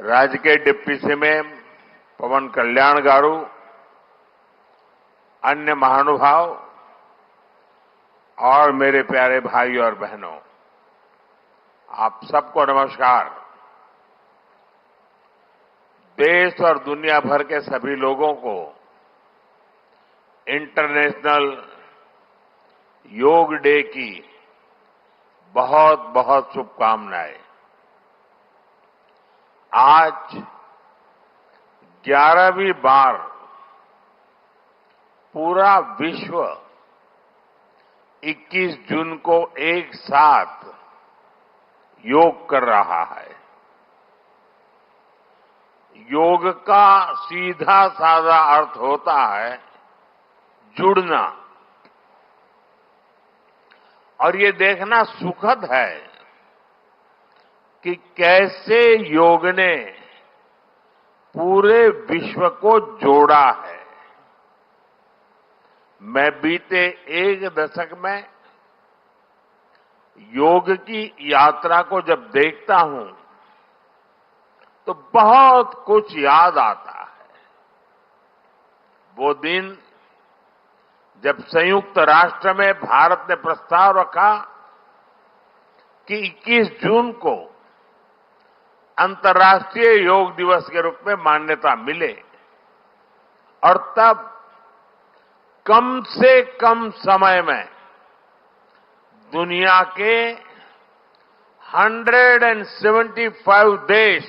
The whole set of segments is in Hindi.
राज्य के डिप्टी सीएम पवन कल्याण गारू, अन्य महानुभाव और मेरे प्यारे भाई और बहनों, आप सबको नमस्कार। देश और दुनिया भर के सभी लोगों को इंटरनेशनल योग डे की बहुत बहुत शुभकामनाएं। आज 11वीं बार पूरा विश्व 21 जून को एक साथ योग कर रहा है। योग का सीधा साधा अर्थ होता है जुड़ना, और ये देखना सुखद है कि कैसे योग ने पूरे विश्व को जोड़ा है। मैं बीते एक दशक में योग की यात्रा को जब देखता हूं तो बहुत कुछ याद आता है। वो दिन जब संयुक्त राष्ट्र में भारत ने प्रस्ताव रखा कि 21 जून को अंतर्राष्ट्रीय योग दिवस के रूप में मान्यता मिले, और तब कम से कम समय में दुनिया के 175 देश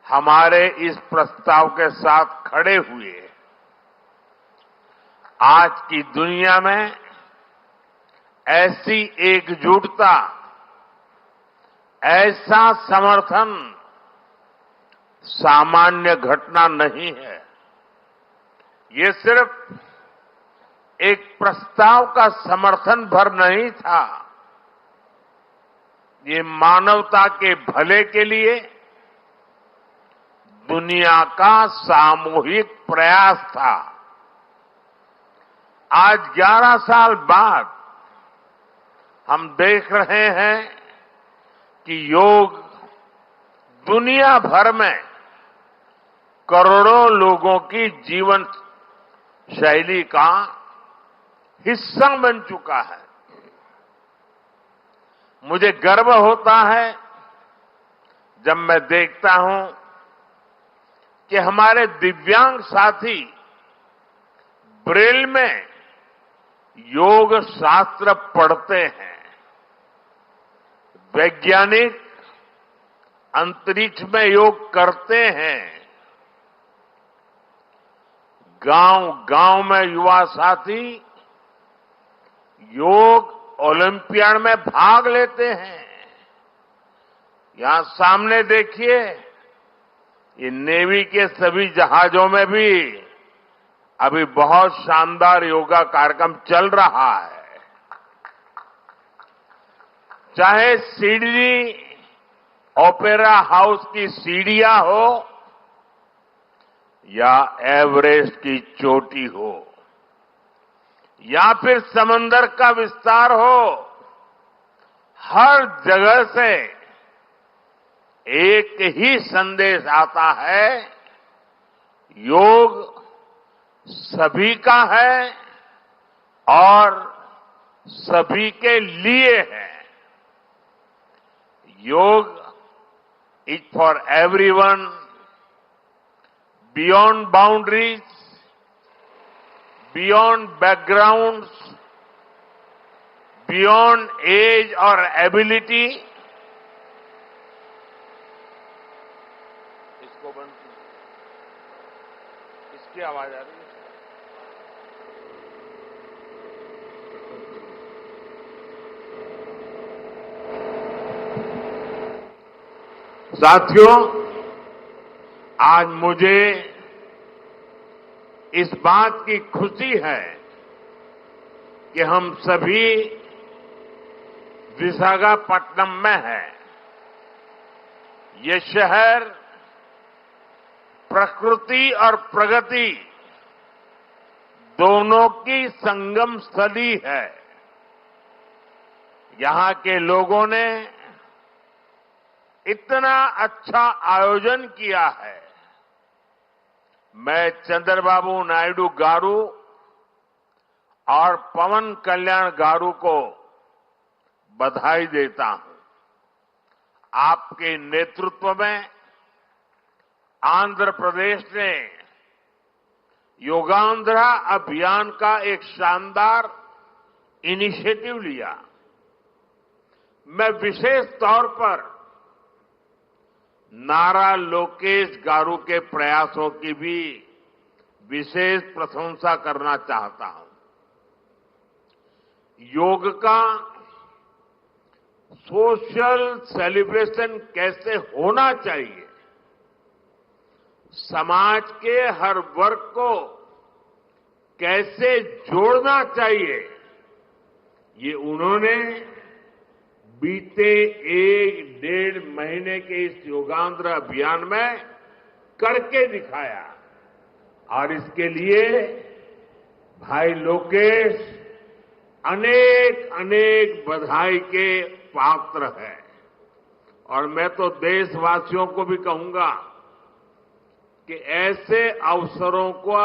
हमारे इस प्रस्ताव के साथ खड़े हुए। आज की दुनिया में ऐसी एकजुटता, ऐसा समर्थन सामान्य घटना नहीं है। ये सिर्फ एक प्रस्ताव का समर्थन भर नहीं था, ये मानवता के भले के लिए दुनिया का सामूहिक प्रयास था। आज 11 साल बाद हम देख रहे हैं कि योग दुनिया भर में करोड़ों लोगों की जीवन शैली का हिस्सा बन चुका है। मुझे गर्व होता है जब मैं देखता हूं कि हमारे दिव्यांग साथी ब्रेल में योग शास्त्र पढ़ते हैं, वैज्ञानिक अंतरिक्ष में योग करते हैं, गांव-गांव में युवा साथी योग ओलंपियाड में भाग लेते हैं। यहां सामने देखिए, ये नेवी के सभी जहाजों में भी अभी बहुत शानदार योगा कार्यक्रम चल रहा है। चाहे सिडनी ओपेरा हाउस की सीढ़ियां हो या एवरेस्ट की चोटी हो या फिर समंदर का विस्तार हो, हर जगह से एक ही संदेश आता है, योग सभी का है और सभी के लिए है। Yoga is for everyone, beyond boundaries, beyond backgrounds, beyond age और एबिलिटी। इसको बंद, इसकी आवाज आ रही है। साथियों, आज मुझे इस बात की खुशी है कि हम सभी विशाखापट्टनम में हैं। ये शहर प्रकृति और प्रगति दोनों की संगम स्थली है। यहां के लोगों ने इतना अच्छा आयोजन किया है। मैं चंद्रबाबू नायडू गारू और पवन कल्याण गारू को बधाई देता हूं। आपके नेतृत्व में आंध्र प्रदेश ने योगांध्रा अभियान का एक शानदार इनिशिएटिव लिया। मैं विशेष तौर पर नारा लोकेश गारू के प्रयासों की भी विशेष प्रशंसा करना चाहता हूं। योग का सोशल सेलिब्रेशन कैसे होना चाहिए, समाज के हर वर्ग को कैसे जोड़ना चाहिए, ये उन्होंने बीते 1-1.5 महीने के इस योगांध्र अभियान में करके दिखाया। और इसके लिए भाई लोकेश अनेक अनेक बधाई के पात्र है। और मैं तो देशवासियों को भी कहूंगा कि ऐसे अवसरों को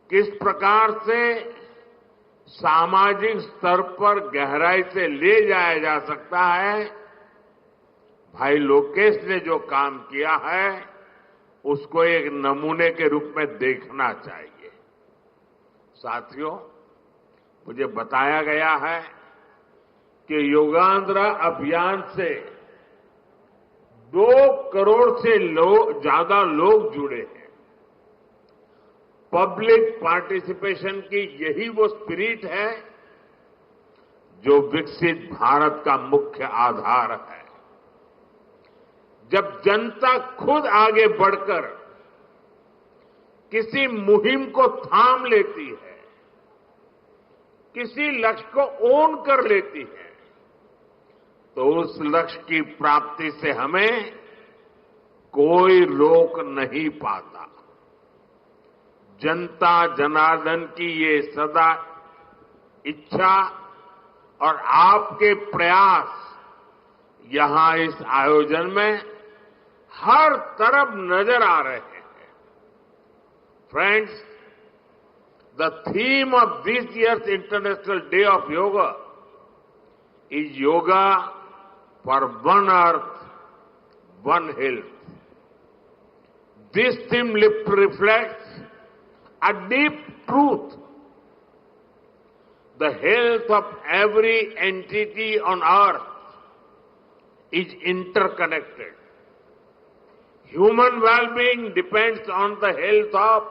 किस प्रकार से सामाजिक स्तर पर गहराई से ले जाया जा सकता है, भाई लोकेश ने जो काम किया है उसको एक नमूने के रूप में देखना चाहिए। साथियों, मुझे बताया गया है कि योगांध्रा अभियान से 2 करोड़ से ज्यादा लोग जुड़े हैं। पब्लिक पार्टिसिपेशन की यही वो स्पिरिट है जो विकसित भारत का मुख्य आधार है। जब जनता खुद आगे बढ़कर किसी मुहिम को थाम लेती है, किसी लक्ष्य को ओन कर लेती है, तो उस लक्ष्य की प्राप्ति से हमें कोई रोक नहीं पाता। जनता जनार्दन की ये सदा इच्छा और आपके प्रयास यहां इस आयोजन में हर तरफ नजर आ रहे हैं। Friends, the theme of this year's International Day of Yoga is Yoga for One Earth, One Health. This theme reflects a deep truth. The health of every entity on earth is interconnected. Human well-being depends on the health of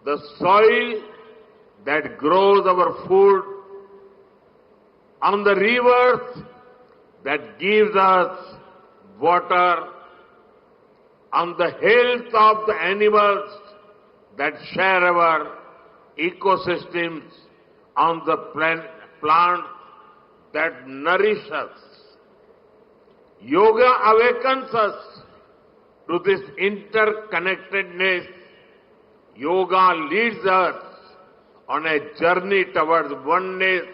the soil that grows our food, on the rivers that gives us water, on the health of the animals that share our ecosystems, on the plants that nourish us. Yoga awakens us to this interconnectedness. Yoga leads us on a journey towards oneness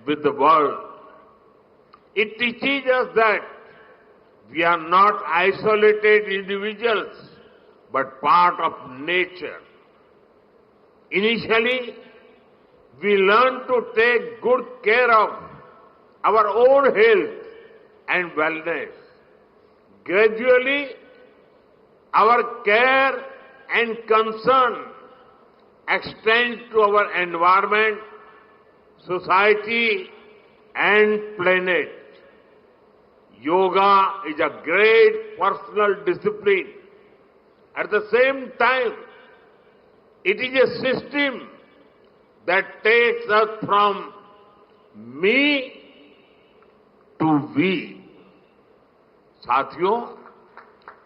with the world. It teaches us that we are not isolated individuals, but part of nature. Initially, we learn to take good care of our own health and wellness. Gradually, our care and concern extends to our environment, society, and planet. Yoga is a great personal discipline. At the same time, it is a system that takes us from me to we. साथियों,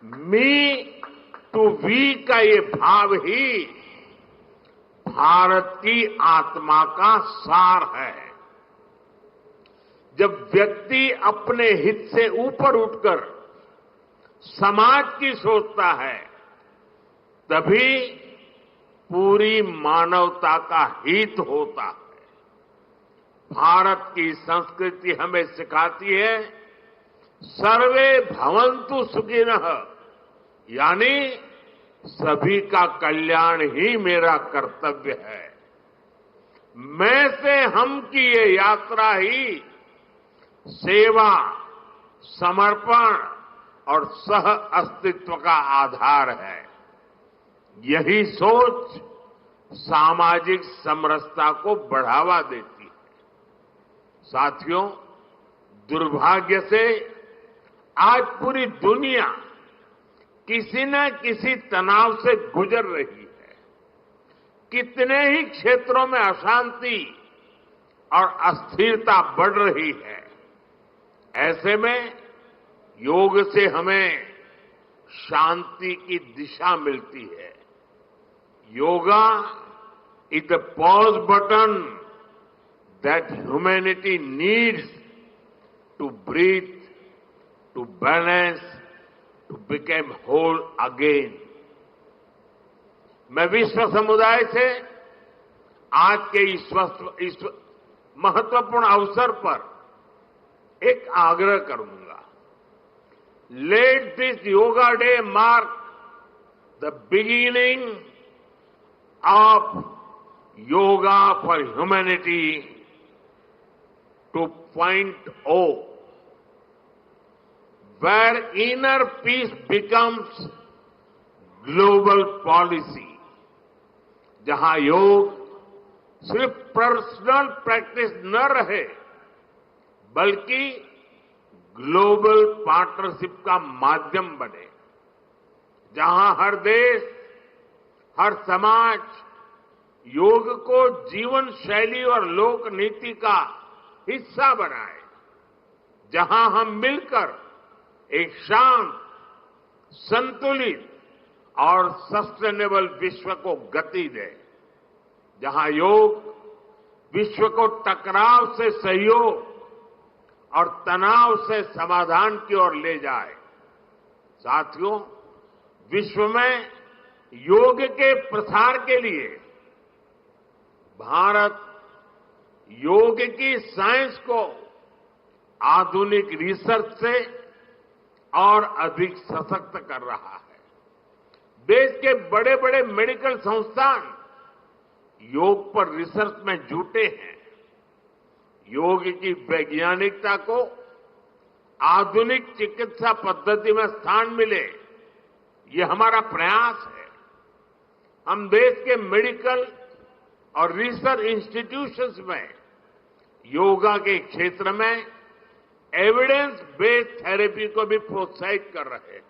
मी टू वी का ये भाव ही भारत की आत्मा का सार है। जब व्यक्ति अपने हित से ऊपर उठकर समाज की सोचता है, तभी पूरी मानवता का हित होता है। भारत की संस्कृति हमें सिखाती है, सर्वे भवन्तु सुखिनः, यानी सभी का कल्याण ही मेरा कर्तव्य है। मैं से हम की ये यात्रा ही सेवा, समर्पण और सह अस्तित्व का आधार है। यही सोच सामाजिक समरसता को बढ़ावा देती है। साथियों, दुर्भाग्य से आज पूरी दुनिया किसी न किसी तनाव से गुजर रही है। कितने ही क्षेत्रों में अशांति और अस्थिरता बढ़ रही है। ऐसे में योग से हमें शांति की दिशा मिलती है। Yoga is the pause button that humanity needs to breathe, to balance, to become whole again. मैं विश्व समुदाय से आज के इस महत्वपूर्ण अवसर पर एक आग्रह करूंगा। Let this yoga day mark the beginning of yoga for humanity 2.0, where inner peace becomes global policy, जहां योग सिर्फ पर्सनल प्रैक्टिस न रहे बल्कि ग्लोबल पार्टनरशिप का माध्यम बने, जहां हर देश, हर समाज योग को जीवन शैली और लोक नीति का हिस्सा बनाए, जहां हम मिलकर एक शांत, संतुलित और सस्टेनेबल विश्व को गति दे, जहां योग विश्व को टकराव से सहयोग और तनाव से समाधान की ओर ले जाए। साथियों, विश्व में योग के प्रसार के लिए भारत योग की साइंस को आधुनिक रिसर्च से और अधिक सशक्त कर रहा है। देश के बड़े बड़े मेडिकल संस्थान योग पर रिसर्च में जुटे हैं। योग की वैज्ञानिकता को आधुनिक चिकित्सा पद्धति में स्थान मिले, ये हमारा प्रयास है। हम देश के मेडिकल और रिसर्च इंस्टीट्यूशंस में योगा के क्षेत्र में एविडेंस बेस्ड थेरेपी को भी प्रोत्साहित कर रहे हैं।